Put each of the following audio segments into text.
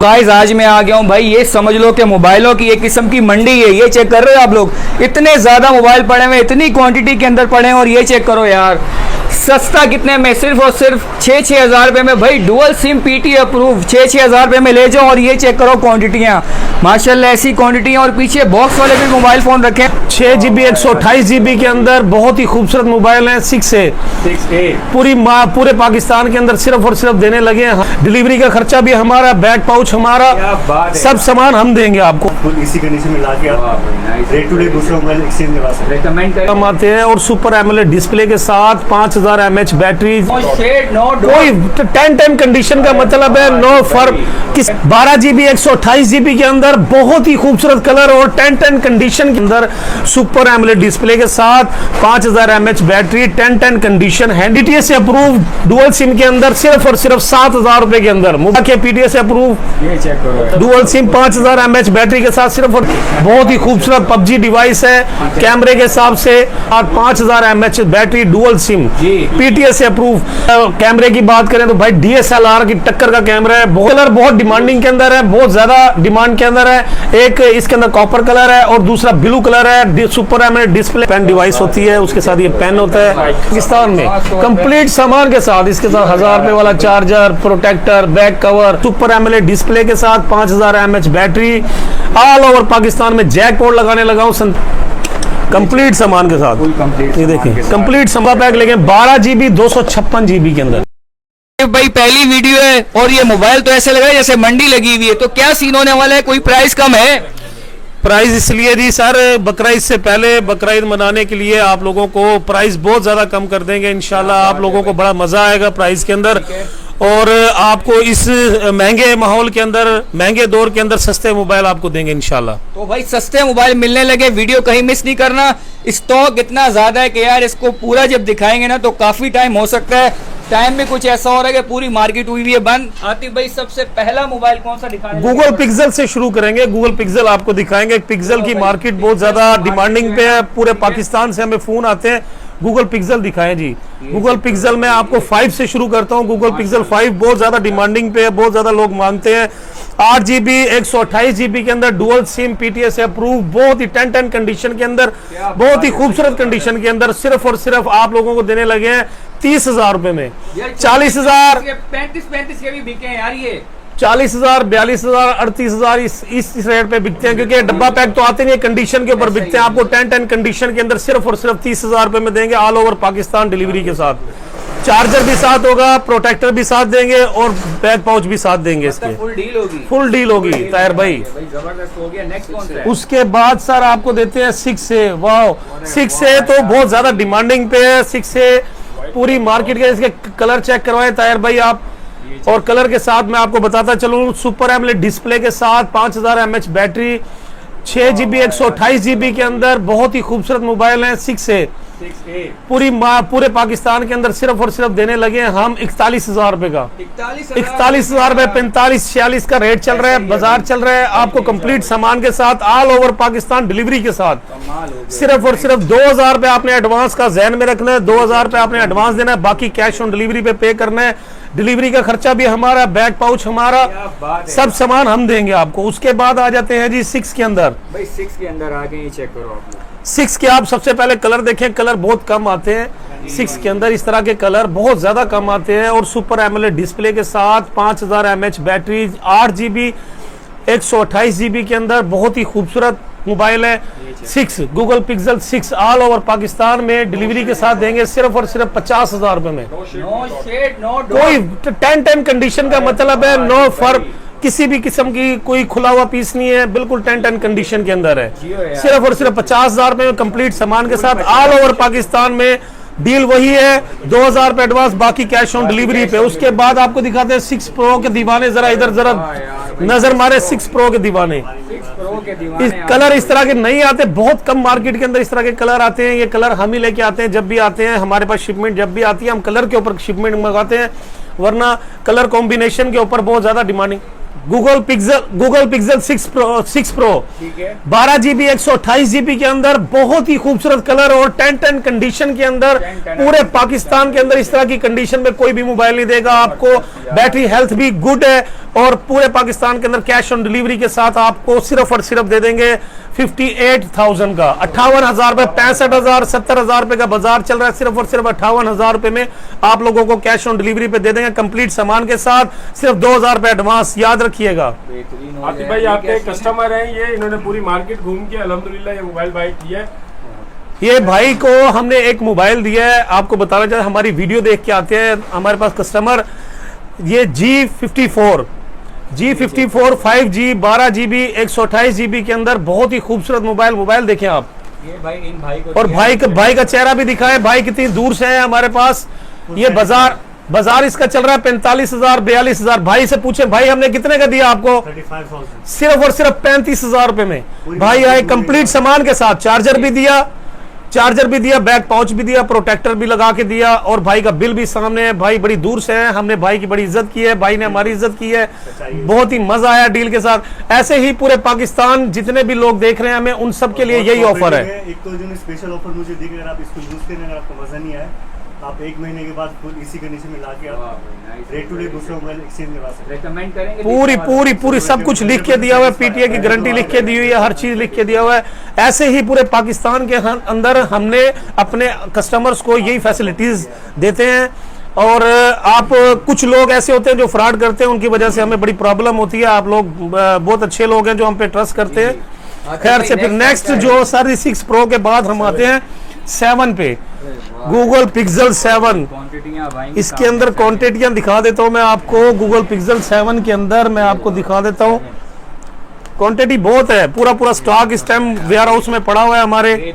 Guys आज मैं आ गया हूँ भाई, ये समझ लो कि मोबाइलों की एक किस्म की मंडी है। ये चेक कर रहे हो आप लोग, इतने ज़्यादा मोबाइल पड़े हुए, इतनी क्वांटिटी के अंदर पड़े हैं। और ये चेक करो यार, सस्ता कितने में, सिर्फ और सिर्फ 6-6 हज़ार रुपये में भाई। डुअल सिम पीटी अप्रूव 6-6 हज़ार रुपये में ले जाओ। और ये चेक करो क्वांटिटियाँ, माशाल्लाह ऐसी क्वांटिटियाँ। और पीछे बॉक्स वाले भी मोबाइल फ़ोन रखे हैं। 6 GB 128 GB के अंदर बहुत ही खूबसूरत मोबाइल है। 6A पूरे पाकिस्तान के अंदर सिर्फ और सिर्फ देने लगे हैं। डिलीवरी का खर्चा भी हमारा, बैग पाउच हमारा, सब सामान हम देंगे आपको। इसी कंडीशन में लाके आप रेट टू रेट दूसरा मोबाइल एक्सचेंज करवा सकते हैं। हम आते हैं और सुपर एमोलेड डिस्प्ले के साथ 5000 mAh बैटरी। कोई 10 कंडीशन का मतलब है, नो फर्क। 12 GB 128 GB के अंदर बहुत ही खूबसूरत कलर और 10 कंडीशन के अंदर सुपर एमोलेड डिस्प्ले के साथ 5000 mAh बैटरी, 10 कंडीशन है। DTS से अप्रूव डुअल सिम के अंदर सिर्फ और सिर्फ 7000 रुपए के अंदर। PTS approve dual SIM 5000 mAh battery के साथ सिर्फ और बहुत ही खूबसूरत PUBG डिवाइस है। कैमरे के हिसाब से 5000 mAh battery dual SIM PTS से अप्रूव। कैमरे की बात करें तो भाई DSLR की टक्कर का कैमरा है। कलर बहुत डिमांडिंग के अंदर है, बहुत ज्यादा डिमांड के अंदर है। एक इसके अंदर कॉपर कलर है और दूसरा ब्लू कलर है। Super AMOLED display pen device होती है, उसके साथ ये पेन होता है। पाकिस्तान में कंप्लीट सामान के साथ, इसके साथ 1000 रुपए वाला charger, protector, back cover, super AMOLED display के साथ 5000 mAh battery. All over Pakistan में जैक पोर्ट लगाने लगा हूँ कंप्लीट सामान के साथ। ये देखिए कंप्लीट सामान पैक लेके 12 GB 256 GB के अंदर। भाई पहली वीडियो है और ये मोबाइल तो ऐसे लग रहा है जैसे मंडी लगी हुई है। तो क्या सीन होने वाला है, कोई प्राइस कम है? प्राइस इसलिए जी सर, बकरीद से पहले, बकरीद मनाने के लिए आप लोगों को प्राइस बहुत ज़्यादा कम कर देंगे इंशाल्लाह। आप लोगों को बड़ा मज़ा आएगा प्राइस के अंदर। और आपको इस महंगे माहौल के अंदर, महंगे दौर के अंदर सस्ते मोबाइल आपको देंगे इंशाल्लाह। तो भाई सस्ते मोबाइल मिलने लगे, वीडियो कहीं मिस नहीं करना। स्टॉक इतना ज़्यादा है कि यार इसको पूरा जब दिखाएंगे ना तो काफ़ी टाइम हो सकता है। टाइम में कुछ ऐसा हो रहा है कि पूरी मार्केट हुई हुई है बंद। आतिफ भाई सबसे पहला मोबाइल कौन सा दिखाने? गूगल पिक्सल से शुरू करेंगे। गूगल पिक्सल आपको दिखाएंगे। पिक्सल की मार्केट बहुत ज्यादा डिमांडिंग पे है, पूरे पाकिस्तान से हमें फोन आते हैं गूगल पिक्सल दिखाएं जी। गूगल पिक्सल में आपको 5 से शुरू करता हूं। गूगल पिक्सल 5 बहुत ज्यादा डिमांडिंग पे है, बहुत ज्यादा लोग मांगते हैं। 8 GB 128 GB के अंदर डुअल सिम PTS अप्रूव, बहुत ही 10 कंडीशन के अंदर, बहुत ही खूबसूरत कंडीशन के अंदर सिर्फ और सिर्फ आप लोगों को देने लगे हैं 30,000 रुपए में। 40,000 35 के भी बिके हैं यार। ये 40,000 42,000 38,000 इस रेट पे बिकते हैं, क्योंकि डब्बा पैक तो आते नहीं, कंडीशन के ऊपर बिकते हैं। आपको 10 कंडीशन के अंदर सिर्फ और सिर्फ 30,000 रुपए में देंगे ऑल ओवर पाकिस्तान डिलीवरी के साथ। चार्जर भी साथ होगा, प्रोटेक्टर भी साथ देंगे और बैग पाउच भी साथ देंगे। इसके फुल डील होगी ताहिर भाई। जबरदस्त हो गया। नेक्स्ट कौन सा है? उसके बाद सर आपको देते हैं 6A। वाह, 6A तो बहुत ज्यादा डिमांडिंग पे है। 6A पूरी मार्केट के, इसके कलर चेक करवाए ताहिर भाई आप। और कलर के साथ मैं आपको बताता चलूं, सुपर एमोलेड डिस्प्ले के साथ 5000 mAh बैटरी, 6 GB 128 GB के अंदर बहुत ही खूबसूरत मोबाइल है। 6A पूरे पाकिस्तान के अंदर सिर्फ और सिर्फ देने लगे हैं हम 41,000 रुपए का। 41,000 रुपए, 45-46 का रेट चल रहा है, बाजार चल रहा है। आपको कंप्लीट सामान के साथ ऑल ओवर पाकिस्तान डिलीवरी के साथ सिर्फ और सिर्फ 2000 रुपए आपने एडवांस का ज़हन में रखना है। 2000 रुपए आपने एडवांस देना है, बाकी कैश ऑन डिलीवरी पे पे करना है। डिलीवरी का खर्चा भी हमारा, बैग पाउच हमारा, सब सामान हम देंगे आपको। उसके बाद आ जाते हैं जी 6 के अंदर। भाई 6 के अंदर आ गए, चेक करो आप। 6 के आप सबसे पहले कलर देखें, कलर बहुत कम आते हैं 6 के अंदर। इस तरह के कलर बहुत ज्यादा कम आते हैं। और सुपर एमोलेड डिस्प्ले के साथ 5000 mAh बैटरी, 8 GB 128 GB के अंदर बहुत ही खूबसूरत मोबाइल है। 6 Google pixel 6 all over Pakistan में डिलीवरी के साथ देंगे सिर्फ और सिर्फ 50,000 रुपए में। कोई 10 कंडीशन का मतलब है, नो फर्क, किसी भी किस्म की कोई खुला हुआ पीस नहीं है, बिल्कुल 10 कंडीशन के अंदर है। सिर्फ और सिर्फ 50,000 रुपए में कंप्लीट सामान के साथ ऑल ओवर पाकिस्तान में डील वही है। 2000 रुपए एडवांस, बाकी कैश ऑन डिलीवरी पे। उसके बाद आपको दिखाते हैं 6 Pro के दीवाने, जरा इधर जरा नजर मारे 6 Pro के दीवाने। इस कलर इस तरह के नहीं आते, बहुत कम मार्केट के अंदर इस तरह के कलर आते हैं। ये कलर हम ही लेके आते हैं, जब भी आते हैं हमारे पास शिपमेंट जब भी आती है हम कलर के ऊपर शिपमेंट मंगाते हैं, वरना कलर कॉम्बिनेशन के ऊपर बहुत ज्यादा demanding. Google pixel 6 Pro 12 GB 128 GB के अंदर बहुत ही खूबसूरत कलर और 10 कंडीशन के अंदर। पूरे पाकिस्तान के अंदर इस तरह की कंडीशन में कोई भी मोबाइल नहीं देगा आपको। बैटरी हेल्थ भी गुड है, और पूरे पाकिस्तान के अंदर कैश ऑन डिलीवरी के साथ आपको सिर्फ और सिर्फ दे देंगे 58,000 का, 58,000 रुपए, 65,000 70,000 रुपए का बाजार चल रहा है, सिर्फ और सिर्फ 58,000 रुपए में आप लोगों को कैश ऑन डिलीवरी पे दे देंगे कंप्लीट सामान के साथ, सिर्फ 2,000 रुपए एडवांस, याद रखिएगा। आतिफ भाई आपके कस्टमर हैं ये, इन्होंने पूरी मार्केट घूम के अल्हम्दुलिल्लाह ये मोबाइल बाय किया है। ये भाई को हमने एक मोबाइल दिया है, आपको बताना चाहिए, हमारी वीडियो देख के आते हैं हमारे पास कस्टमर। ये G54 5G 12GB 128GB के अंदर बहुत ही खूबसूरत मोबाइल देखें आप। ये भाई इन भाई को और भाई का चेहरा भी दिखाए, भाई कितनी दूर से है हमारे पास। ये बाजार इसका चल रहा है 45,000 42,000। भाई से पूछे भाई हमने कितने का दिया आपको? 35,000 सिर्फ और सिर्फ 35,000 रुपए में भाई आए कंप्लीट सामान के साथ, चार्जर भी दिया, बैक पाउच भी दिया, प्रोटेक्टर भी लगा के दिया, और भाई का बिल भी सामने है। भाई बड़ी दूर से है, हमने भाई की बड़ी इज्जत की है, भाई ने हमारी इज्जत की है, बहुत ही मजा आया डील के साथ। ऐसे ही पूरे पाकिस्तान जितने भी लोग देख रहे हैं हमें, उन सब के लिए यही ऑफर है। एक तो जो स्पेशल ऑफर मुझे दिख रहा है, आप इसको यूज करें, अगर आपको मजा नहीं आया आप 1 महीने के बाद फुल इसी कंडीशन में लाके आप रेट टू रेट दूसरा मोबाइल एक्सचेंज करवा सकते हैं। रेकमेंड करेंगे पूरी सब कुछ लिख के दिया हुआ है, पीटीए की गारंटी लिख के दी हुई है, हर चीज लिख के दिया हुआ है। ऐसे ही पूरे पाकिस्तान के अंदर हमने अपने कस्टमर्स को यही फैसिलिटीज देते हैं। और आप कुछ लोग ऐसे होते हैं जो फ्रॉड करते हैं, उनकी वजह से हमें बड़ी प्रॉब्लम होती है। आप लोग बहुत अच्छे लोग हैं जो हम पे ट्रस्ट करते हैं। खैर से फिर नेक्स्ट जो सर 6 Pro के बाद हम आते हैं 7 पे, गूगल पिक्सल 7। इसके अंदर क्वांटिटियां दिखा देता हूं मैं आपको। गूगल पिक्सल 7 के अंदर मैं आपको दिखा देता हूं, क्वांटिटी बहुत है, पूरा स्टॉक इस टाइम वेयर हाउस में पड़ा हुआ है हमारे।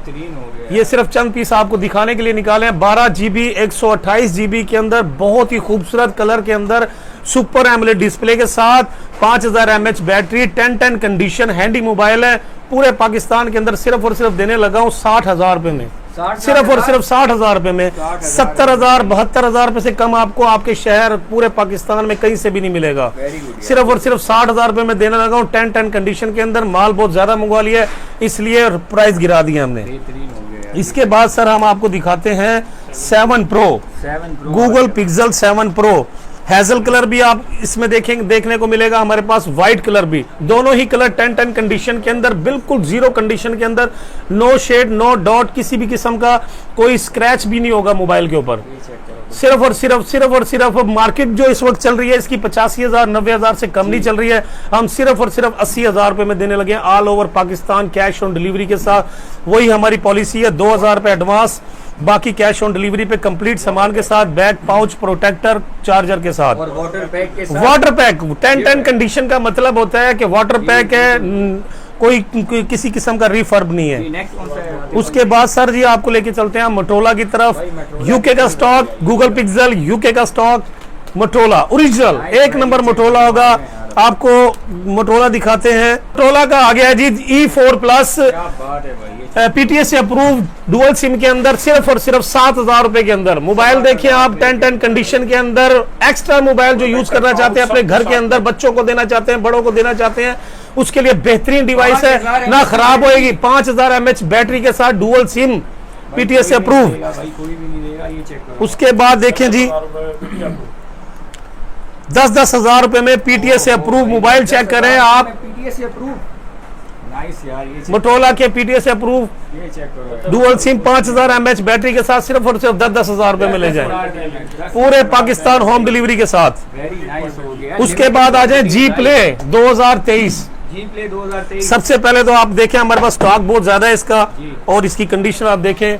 ये सिर्फ चंद पीस आपको दिखाने के लिए निकाले हैं। 12GB 128GB के अंदर बहुत ही खूबसूरत कलर के अंदर सुपर एमोलेड डिस्प्ले के साथ 5000 mAh battery, 10 condition handy mobile है। पूरे पाकिस्तान के अंदर सिर्फ और सिर्फ देने लगा हूं 60,000 रुपए में, सिर्फ और सिर्फ 60,000 रुपए में। 70,000 72,000 रुपए से कम आपको आपके शहर पूरे पाकिस्तान में कहीं से भी नहीं मिलेगा। सिर्फ और सिर्फ 60,000 रुपए में देने लगा हूँ 10 कंडीशन के अंदर। माल बहुत ज्यादा मंगवा लिया है इसलिए प्राइस गिरा दिया हमने। इसके बाद सर हम आपको दिखाते हैं 7 Pro, Google pixel 7 Pro। Hazel colour भी आप इसमें देखने को मिलेगा हमारे पास, व्हाइट कलर भी, दोनों ही कलर 10 कंडीशन के अंदर, बिल्कुल 0 कंडीशन के अंदर, नो शेड नो डॉट, किसी भी किस्म का कोई स्क्रैच भी नहीं होगा मोबाइल के ऊपर। सिर्फ और सिर्फ मार्केट जो इस वक्त चल रही है इसकी 85,000 90,000 से कम नहीं चल रही है। हम सिर्फ और सिर्फ 80,000 रुपए में देने लगे all over Pakistan cash on delivery के साथ। वही हमारी पॉलिसी है, 2,000 रुपए एडवांस, बाकी कैश ऑन डिलीवरी पे कंप्लीट सामान के साथ, बैक पाउच, प्रोटेक्टर, चार्जर के साथ, और वाटर पैक के साथ। वाटर पैक 10 कंडीशन का मतलब होता है कि वाटर पैक है, कोई किसी किस्म का रिफर्ब नहीं है। उसके बाद सर जी आपको लेके चलते हैं मोटोला की तरफ। यूके का स्टॉक, गूगल पिक्सल यूके का stock, Motorola original 1 number Motorola होगा। आपको मोटोला दिखाते हैं। मोटोला का आ गया जी E4 प्लस, पीटीए से अप्रूव, डुअल सिम के अंदर, सिर्फ और सिर्फ 7,000 रुपए के अंदर मोबाइल। देखिए आप 10 कंडीशन के अंदर, एक्स्ट्रा मोबाइल जो यूज करना चाहते हैं अपने घर के अंदर, बच्चों को देना चाहते हैं, बड़ों को देना चाहते हैं, उसके लिए बेहतरीन डिवाइस है, ना खराब होएगी। 5000 mAh बैटरी के साथ, डुअल सिम, पीटीए से अप्रूव। उसके बाद देखें जी 10,000 रुपए में पीटीए से अप्रूव मोबाइल चेक करें आप। पीटीए से अप्रूव, नाइस यार, ये मोटोला के पीटीए से अप्रूव, ये चेक करो, डुअल सिम, 5000 mAh बैटरी के साथ, सिर्फ और सिर्फ 10,000 रुपए में ले जाए पूरे पाकिस्तान होम डिलीवरी के साथ। वेरी नाइस हो गया। उसके बाद आ जाए जी प्ले 2023। जी प्ले 2023। सबसे पहले तो आप देखें हमारे पास स्टॉक बहुत ज्यादा है इसका, और इसकी कंडीशन आप देखें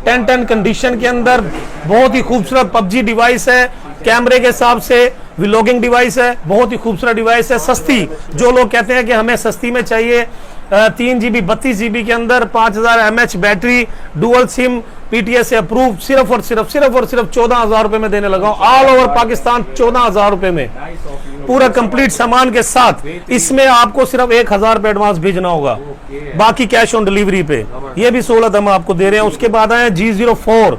10 कंडीशन के अंदर, बहुत ही खूबसूरत पबजी डिवाइस है, कैमरे के हिसाब से व्लॉगिंग डिवाइस है, बहुत ही खूबसूरत डिवाइस है, सस्ती। जो लोग कहते हैं कि हमें सस्ती में चाहिए, 3GB 32GB के अंदर, 5000 mAh battery, dual SIM, PTA से अप्रूव, सिर्फ और सिर्फ 14,000 रुपए में देने लगा ऑल ओवर पाकिस्तान, 14,000 रुपए में पूरा कंप्लीट सामान के साथ। इसमें आपको सिर्फ 1,000 रुपए एडवांस भेजना होगा, बाकी कैश ऑन डिलीवरी पे। ये भी सहूलत हम आपको दे रहे हैं। उसके बाद आए G04।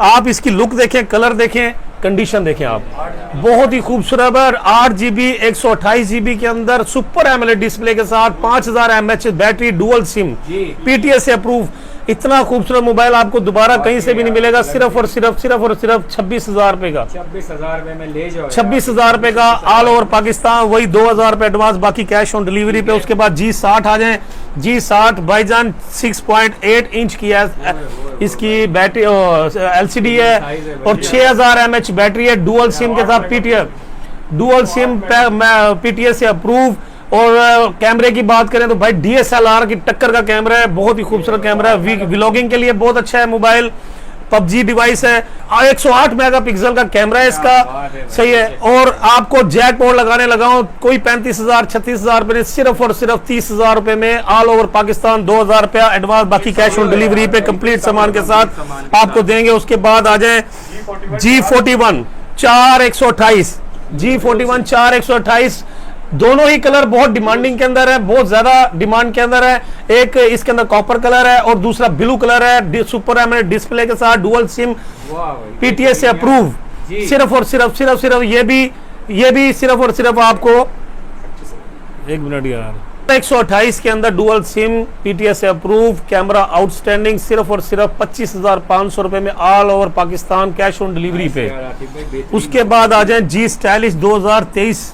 आप इसकी लुक देखें, कलर देखें, कंडीशन देखें आप, बहुत ही खूबसूरत है। 8GB 128GB के अंदर, सुपर एमोलेड डिस्प्ले के साथ, 5000 mAh battery, dual SIM, PTA से अप्रूव। इतना खूबसूरत मोबाइल आपको दोबारा कहीं से भी नहीं मिलेगा, सिर्फ और सिर्फ 26,000 रुपए का। 26,000 रुपए में ले जाओ। 26,000 रुपए का ऑल ओवर पाकिस्तान, वही 2,000 रुपए एडवांस, बाकी कैश ऑन डिलीवरी पे। उसके बाद G60 आ जाए। G60 भाईजान 6.8 इंच की है, इसकी बैटरी LCD है और 6000 mAh बैटरी है। डुअल सिम के साथ डुअल सिम PTS से अप्रूव। और कैमरे की बात करें तो भाई DSLR की टक्कर का कैमरा है, बहुत ही खूबसूरत कैमरा है। व्लॉगिंग के लिए बहुत अच्छा है मोबाइल। PUBG डिवाइस है, 108 मेगापिक्सल का कैमरा है इसका, सही है। और आपको जैक पोर्ट लगाने लगाओ, कोई 35,000 36,000 रुपए, सिर्फ और सिर्फ 30,000 रुपए में ऑल ओवर पाकिस्तान, 2,000 रुपया एडवांस, बाकी कैश ऑन डिलीवरी पे कंप्लीट सामान के साथ आपको देंगे। उसके बाद आ जाए G41 4128, G41 4128, दोनों ही कलर बहुत डिमांडिंग के अंदर है, बहुत ज्यादा डिमांड के अंदर है। एक इसके अंदर कॉपर कलर है और दूसरा ब्लू कलर है, सुपर एमोलेड डिस्प्ले के साथ, डुअल सिम PTS से अप्रूव। सिर्फ और सिर्फ ये भी सिर्फ और सिर्फ आपको 1 मिनट यार, 128 के अंदर डुअल सिम PTS से अप्रूव, कैमरा आउटस्टैंडिंग, सिर्फ और सिर्फ 25,500 रुपए में all over Pakistan, cash on delivery पे। उसके बाद आ जाए G स्टाइलिश 2023,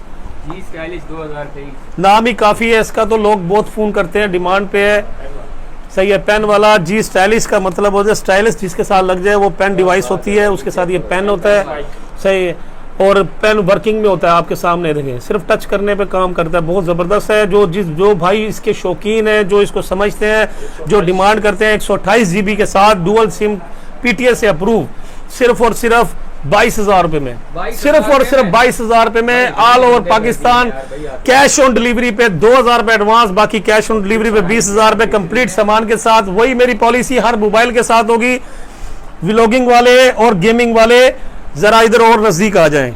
नाम ही काफी है इसका, तो लोग बहुत फोन करते हैं, डिमांड पे है, सही है। पेन वाला G स्टाइलिश का मतलब होता है स्टाइलिश जिसके साथ लग जाए वो पेन डिवाइस होती है, उसके साथ ये पेन होता है, सही है। और पेन वर्किंग में होता है, आपके सामने देखें, सिर्फ टच करने पे काम करता है, बहुत जबरदस्त है। जो भाई इसके शौकीन है, जो इसको समझते हैं, जो डिमांड करते हैं, 128 GB के साथ डुअल सिम PTS से अप्रूव, सिर्फ और सिर्फ 22,000 रुपए में, सिर्फ और सिर्फ 22,000 रुपए में all over Pakistan, cash on delivery पे 2,000 रुपए एडवांस, बाकी कैश ऑन डिलीवरी पे 20,000 रुपए कंप्लीट सामान के साथ। वही मेरी पॉलिसी हर मोबाइल के साथ होगी। व्लॉगिंग वाले और गेमिंग वाले जरा इधर और नजदीक आ जाएं।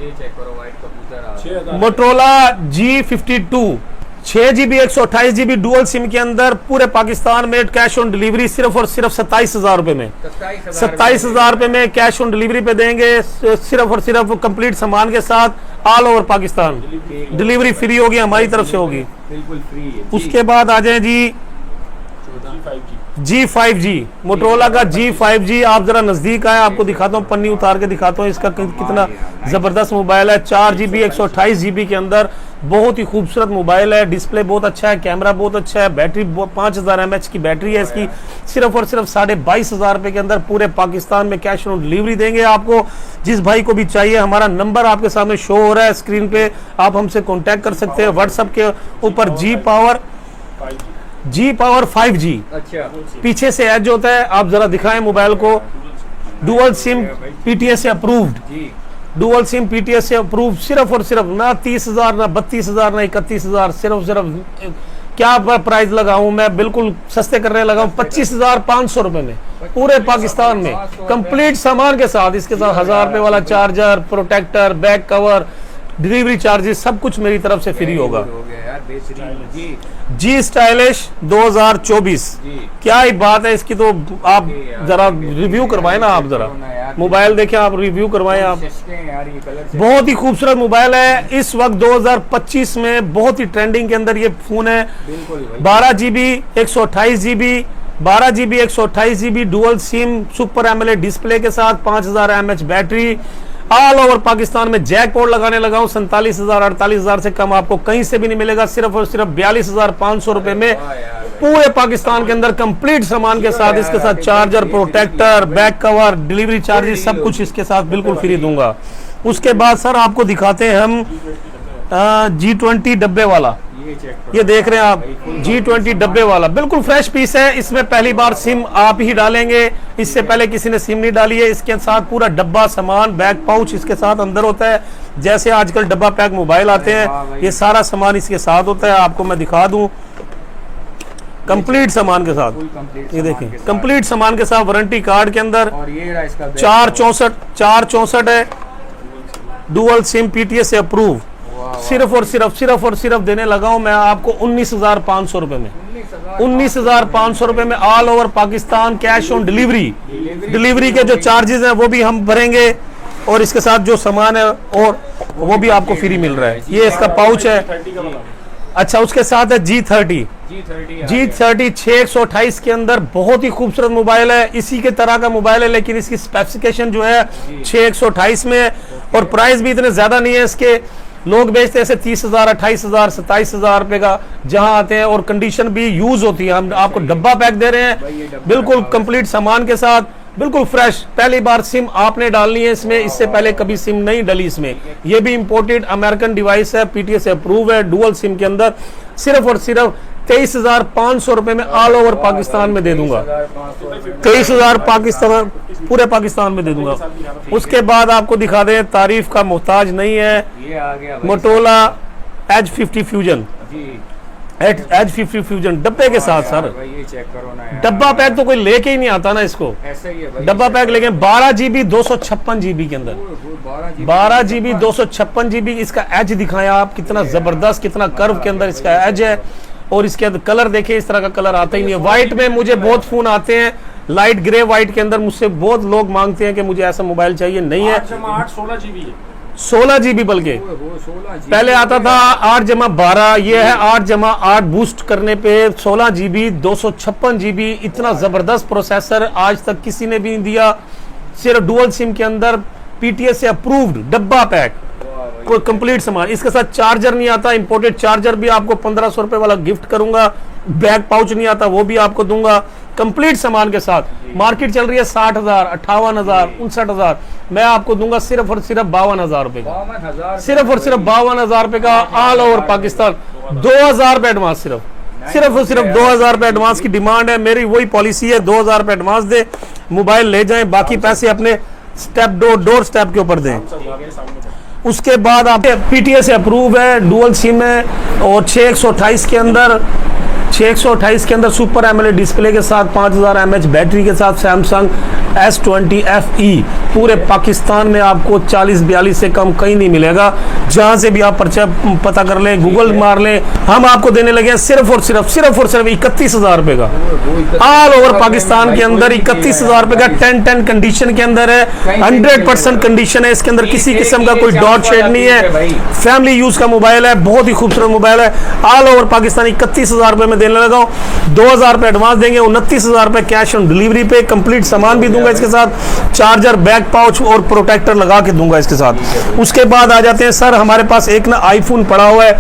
Motorola G52 6 GB 128 GB dual SIM के अंदर पूरे पाकिस्तान में कैश ऑन डिलीवरी सिर्फ और सिर्फ 27,000 रुपए में, 27,000 रुपए में कैश ऑन डिलीवरी पे देंगे, सिर्फ और सिर्फ कंप्लीट सामान के साथ all over Pakistan. Delivery free होगी, हमारी तरफ से होगी, बिल्कुल फ्री है। उसके बाद आ जाए जी G5G, मोटरोला का G5G। आप जरा नजदीक आए, आपको दिखाता हूँ, पन्नी उतार के दिखाता हूँ इसका कितना जबरदस्त मोबाइल है। 4 GB 128 GB के अंदर बहुत ही खूबसूरत मोबाइल है, डिस्प्ले बहुत अच्छा है, कैमरा बहुत अच्छा है, बैटरी 5000 mAh की बैटरी है इसकी। सिर्फ और सिर्फ 22,500 रुपए के अंदर पूरे पाकिस्तान में कैश ऑन डिलीवरी देंगे आपको। जिस भाई को भी चाहिए, हमारा नंबर आपके सामने शो हो रहा है स्क्रीन पे, आप हमसे कॉन्टेक्ट कर सकते हैं व्हाट्सएप के ऊपर। G Power 5G, अच्छा, पीछे से एज होता है, आप जरा दिखाएं मोबाइल को। डुअल सिम PTS से अप्रूव्ड, डुअल सिम PTS से अप्रूव, सिर्फ और सिर्फ ना 30,000 ना 32,000 ना 31,000, सिर्फ क्या प्राइस लगाऊं मैं, बिल्कुल सस्ते करने लगाऊं 25,500 रुपए में पूरे पाकिस्तान में कंप्लीट सामान के साथ। इसके साथ 1000 रुपए वाला charger, protector, back cover, delivery charges, सब कुछ मेरी तरफ से फ्री होगा। G स्टाइलिश 2024, क्या ही बात है इसकी, तो आप जरा रिव्यू करवाएं ना, आप जरा मोबाइल देखें, आप रिव्यू करवाएं आप। बहुत ही खूबसूरत मोबाइल है, इस वक्त 2025 में बहुत ही ट्रेंडिंग के अंदर ये फोन है। 12 GB 128 GB 12 GB 128 GB dual SIM, super AMOLED display के साथ, 5000 mAh battery, all over Pakistan में जैक पोर्ट लगाने लगा हूं। 47,000 48,000 से कम आपको कहीं से भी नहीं मिलेगा, सिर्फ और सिर्फ 42,500 रुपए में पूरे पाकिस्तान के अंदर कंप्लीट सामान के साथ। इसके साथ charger, protector, back cover, delivery charges, सब कुछ इसके साथ बिल्कुल फ्री दूंगा। उसके बाद सर आपको दिखाते हैं हम G20 डब्बे वाला, ये देख रहे हैं आप, G20 डब्बे वाला बिल्कुल फ्रेश पीस है। इसमें पहली बार सिम आप ही डालेंगे, इससे पहले किसी ने सिम नहीं डाली है। इसके साथ पूरा डब्बा सामान, बैक पाउच इसके साथ अंदर होता है, जैसे आजकल डब्बा पैक मोबाइल आते हैं, ये सारा सामान इसके साथ होता है। आपको मैं दिखा दूं कंप्लीट सामान के साथ, ये देखें कंप्लीट सामान के साथ, वारंटी कार्ड के अंदर। 464 है, डुअल सिम PTS से अप्रूव, सिर्फ और सिर्फ देने लगा हूं मैं आपको 19,500 रुपए में, 19,500 रुपए में all over Pakistan cash on delivery. Delivery के जो चार्जेस हैं वो भी हम भरेंगे, और इसके साथ जो सामान है और वो भी आपको फ्री मिल रहा है। ये इसका पाउच है, अच्छा उसके साथ है G30 G30 628 के अंदर बहुत ही खूबसूरत मोबाइल है, इसी के तरह का मोबाइल है लेकिन इसकी स्पेसिफिकेशन जो है 628 में है और प्राइस भी इतने ज्यादा नहीं है इसके। लोग बेचते हैं ऐसे 30,000 28,000 27,000 रुपए का जहां आते हैं और कंडीशन भी यूज होती है। हम आपको डब्बा पैक दे रहे हैं बिल्कुल कंप्लीट सामान के साथ, बिल्कुल फ्रेश। पहली बार सिम आपने डालनी है इसमें, इससे पहले कभी सिम नहीं डली इसमें। ये भी इंपोर्टेड अमेरिकन डिवाइस है, PTS से अप्रूव है, डुअल सिम के अंदर। सिर्फ और सिर्फ 23,500 रुपए में ऑल ओवर पाकिस्तान में दे दूंगा। 23,000 पाकिस्तान, पूरे पाकिस्तान में दे दूंगा। उसके बाद आपको दिखा दें, तारीफ का मोहताज नहीं है, ये आ गया Motorola Edge 50 Fusion, Edge 50 Fusion डब्बे के साथ सर। भाई ये चेक करो ना यार, डब्बा पैक तो कोई लेके ही नहीं आता ना इसको, ऐसे ही है भाई। डब्बा पैक लेकिन 12 GB 256 GB के अंदर, 12 GB 256 GB। इसका एज दिखाया आप, कितना जबरदस्त, कितना कर्व के अंदर इसका एज है। और इसके अंदर कलर देखिए, इस तरह का कलर आता ही नहीं है। व्हाइट में मुझे बहुत फोन आते हैं, लाइट ग्रे व्हाइट के अंदर मुझसे बहुत लोग मांगते हैं कि मुझे ऐसा मोबाइल चाहिए, नहीं है। 8 16 GB है, 16 GB बल्कि पहले आता था 8/12, ये है 8/8 बूस्ट करने पे 16 GB 256 GB। इतना जबरदस्त प्रोसेसर आज तक किसी ने भी नहीं दिया, सिर्फ डुअल सिम के अंदर PTS से अप्रूव्ड डब्बा पैक, कोई कंप्लीट सामान। इसके साथ चार्जर नहीं आता, इंपोर्टेड चार्जर भी आपको 1500 रुपए वाला गिफ्ट करूंगा। बैक पाउच नहीं आता, वो भी आपको दूंगा कंप्लीट सामान के साथ। मार्केट चल रही है 60,000 58,000 59,000, मैं आपको दूंगा सिर्फ और सिर्फ 52,000 रुपए का, सिर्फ और सिर्फ 52,000 रुपए का ऑल ओवर पाकिस्तान। 2,000 रुपए एडवांस, सिर्फ और सिर्फ 2,000 रुपए एडवांस की डिमांड है। मेरी वही पॉलिसी है, 2,000 रुपए एडवांस दे, मोबाइल ले जाएं, बाकी पैसे अपने स्टेप डोर स्टेप के ऊपर दें। उसके बाद आप PTS से अप्रूव है, डुअल सिम है और 628 के अंदर, 628 के अंदर सुपर एमोलेड डिस्प्ले के साथ 5000 mAh बैटरी के साथ सैमसंग S20 FE पूरे पाकिस्तान में आपको 40-42 से कम कहीं नहीं मिलेगा। जहां से भी आप पर्चा पता कर लें, गूगल मार लें, हम आपको देने लगे हैं सिर्फ और सिर्फ 31,000 रुपए का ऑल ओवर पाकिस्तान के अंदर। 31,000 रुपए का 10-10 कंडीशन के अंदर है, 100% कंडीशन है इसके अंदर, किसी किस्म का कोई डॉट शेड नहीं है। फैमिली यूज का मोबाइल है, बहुत ही खूबसूरत मोबाइल है। ऑल ओवर पाकिस्तान 31,000 रुपए में देने लगा हूं। 2,000 रुपए एडवांस देंगे, 29,000 रुपए कैश ऑन डिलीवरी पे। कंप्लीट सामान भी दूंगा इसके साथ, चार्जर, बैक पाउच और प्रोटेक्टर लगा के दूंगा इसके साथ। उसके बाद आ जाते हैं सर, हमारे पास एक ना आईफोन पड़ा हुआ है,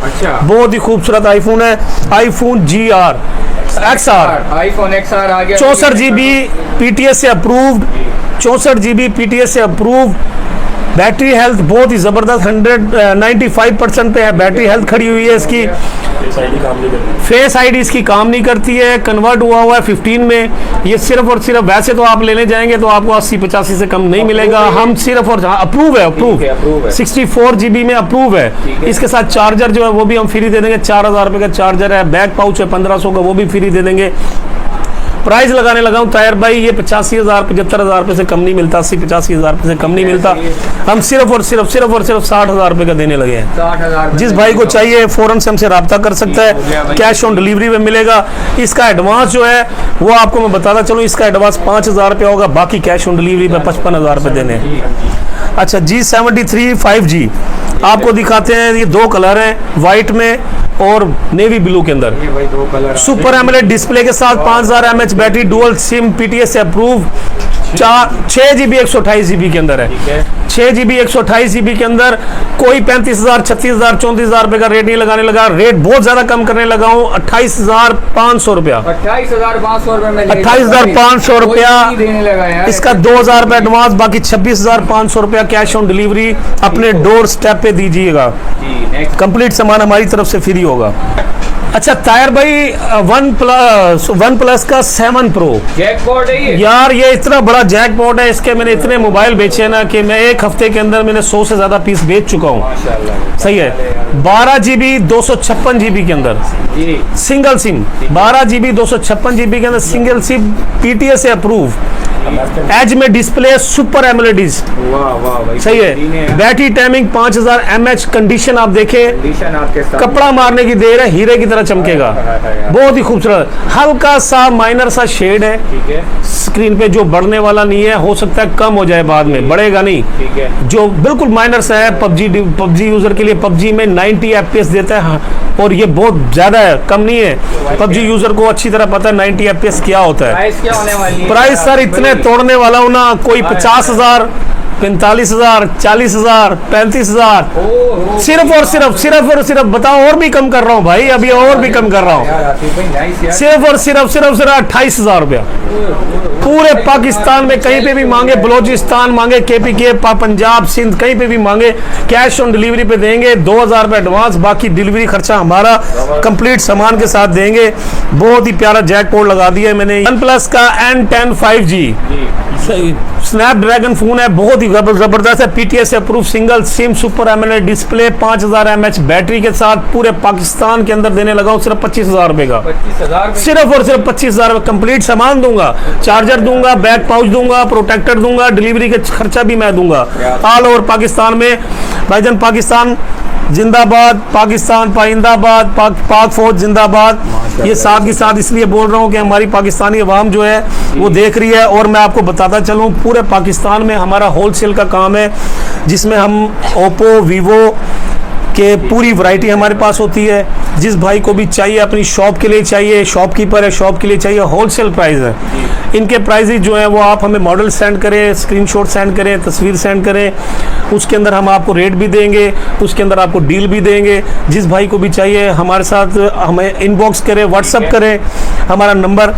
बहुत ही खूबसूरत आईफोन है, आईफोन XR, आईफोन XR आ गया, 64 GB PTS से अप्रूव्ड, 64 GB PTS से अप्रूव्ड। बैटरी हेल्थ बहुत ही जबरदस्त, 95% पे है बैटरी हेल्थ खड़ी हुई है इसकी। फेस आईडी इसकी काम नहीं करती है, कन्वर्ट हुआ है 15 में। ये सिर्फ और सिर्फ, वैसे तो आप लेने जाएंगे तो आपको 80-85 से कम नहीं मिलेगा, हम सिर्फ और अप्रूव है 64 GB में अप्रूव है। इसके साथ चार्जर जो है वो भी हम फ्री दे देंगे, 4,000 रुपए का चार्जर है। बैक पाउच है 1500 का, वो भी फ्री दे देंगे। प्राइस लगाने लगा हूं तायर भाई, ये 85,000 75,000 रुपए से कम नहीं मिलता, 80-85,000 रुपए से कम नहीं मिलता। हम सिर्फ और सिर्फ 60,000 रुपए का देने लगे हैं। 60,000 जिस भाई को चाहिए फौरन से हमसे रब्ता कर सकता है, कैश ऑन डिलीवरी में मिलेगा। इसका एडवांस जो है वो आपको मैं बताता चलूं, इसका एडवांस 5,000 रुपए होगा, बाकी कैश ऑन डिलीवरी में 55,000 रुपए देने हैं। अच्छा G73 5G आपको दिखाते हैं, ये 2 कलर हैं, व्हाइट में और नेवी ब्लू के अंदर। ये भाई 2 कलर, सुपर एमोलेड डिस्प्ले के साथ 5000 mAh battery, dual SIM, PTS से अप्रूव। 6 GB 128 GB के अंदर है, 6 GB 128 GB के अंदर। कोई 35,000 36,000 34,000 रुपए का रेट नहीं लगाने लगा, रेट बहुत ज्यादा कम करने लगा हूँ, 28,500 रुपया, 28,500 रुपए में 28,500 रुपया देने लगा यार। इसका 2,000 रुपए एडवांस, बाकी 26,500 रुपया कैश ऑन डिलीवरी अपने डोर स्टेप पे दीजिएगा। कंप्लीट सामान हमारी तरफ से फ्री होगा। अच्छा तायर भाई, वन प्लस का 7 Pro जैकपॉट है ये यार, ये इतना बड़ा जैकपॉट है। इसके मैंने इतने मोबाइल बेचे ना कि मैं एक हफ्ते के अंदर मैंने 100 से ज्यादा पीस बेच चुका हूँ। सही है। 12 GB 256 GB के अंदर सिंगल सिम, 12 GB 256 GB के अंदर सिंगल सिम, PTS से अप्रूव, एज में डिस्प्ले, सुपर एमोलेड। सही है। बैटरी टाइमिंग 5000 mAh, कंडीशन आप देखें, कपड़ा मारने की देर है, हीरे की तरह चमकेगा, बहुत ही खूबसूरत। हल्का सा माइनर सा शेड है स्क्रीन पे, जो बढ़ने वाला नहीं है, हो सकता है कम हो जाए बाद में, बढ़ेगा नहीं, जो बिल्कुल माइनर सा है। पबजी यूजर के लिए, पबजी में 90 FPS देता है, और ये बहुत ज़्यादा है, कम नहीं है। पबजी यूज़र को अच्छी तरह पता है 90 FPS क्या होता है। प्राइस क्या होने वाली है? प्राइस सर इतने तोड़ने वाला हूँ ना, कोई 50,000, 45,000, 40,000, 35,000, सिर्फ और सिर्फ बताओ, और भी कम कर रहा हूँ भाई, अभी और भी कम कर रहा हूँ, यार आतिफ भाई नाइस यार। सिर्फ और सिर्फ 28,000 रुपया। पूरे पाकिस्तान में कहीं पे भी मांगे, बलोचिस्तान मांगे, KPK, पंजाब, सिंध, कहीं पे भी मांगे, कैश ऑन डिलीवरी पे देंगे। 2,000 रुपये एडवांस, बाकी डिलीवरी खर्चा हमारा, कंप्लीट सामान के साथ देंगे। बहुत ही प्यारा जैकपॉट लगा दिया है मैंने। OnePlus का N10 5G स्नैपड्रैगन फोन है, बहुत ही जबरदस्त है, PTS approve, single SIM, super AMOLED display, 5000 mAh battery के साथ पूरे पाकिस्तान के अंदर देने लगा हूँ सिर्फ 25,000 रुपए का। 25,000 सिर्फ और सिर्फ 25,000 रुपए, कंप्लीट सामान दूंगा, चार्जर दूंगा, बैक पाउच दूंगा, प्रोटेक्टर दूंगा, डिलीवरी का खर्चा भी मैं दूंगा ऑल ओवर पाकिस्तान में। भाईजान पाकिस्तान जिंदाबाद, पाकिस्तान पाइंदाबाद, पाक फौज जिंदाबाद। ये साथ ही साथ इसलिए बोल रहा हूँ कि हमारी पाकिस्तानी अवाम जो है वो देख रही है। और मैं आपको बताता चलूँ, पूरे पाकिस्तान में हमारा होलसेल का काम है, जिसमें हम ओप्पो, वीवो के पूरी वैरायटी हमारे पास होती है। जिस भाई को भी चाहिए, अपनी शॉप के लिए चाहिए, शॉपकीपर है, शॉप के लिए चाहिए, होलसेल प्राइस है। इनके प्राइसेस जो है वो आप हमें मॉडल सेंड करें, स्क्रीनशॉट सेंड करें, तस्वीर सेंड करें, उसके अंदर हम आपको रेट भी देंगे, उसके अंदर आपको डील भी देंगे। जिस भाई को भी चाहिए हमारे साथ हमें इनबॉक्स करें, व्हाट्सअप करें। हमारा नंबर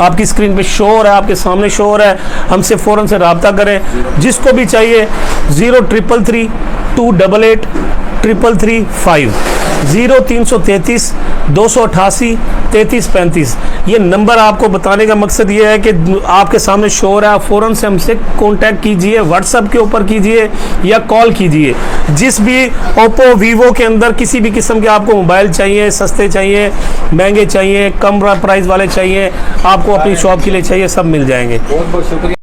आपकी स्क्रीन पे शो हो रहा है, आपके सामने शो हो रहा है, हमसे फ़ौरन से रब्ता करें। जिसको भी चाहिए 0333 288 333 0333 288 3335। ये नंबर आपको बताने का मकसद ये है कि आपके सामने शो हो रहा है, फ़ौरन से हमसे कांटेक्ट कीजिए, व्हाट्सएप के ऊपर कीजिए या कॉल कीजिए। जिस भी ओप्पो, वीवो के अंदर किसी भी किस्म के आपको मोबाइल चाहिए, सस्ते चाहिए, महंगे चाहिए, कम प्राइस वाले चाहिए, आपको अपनी शॉप के लिए चाहिए, सब मिल जाएंगे। बहुत बहुत शुक्रिया।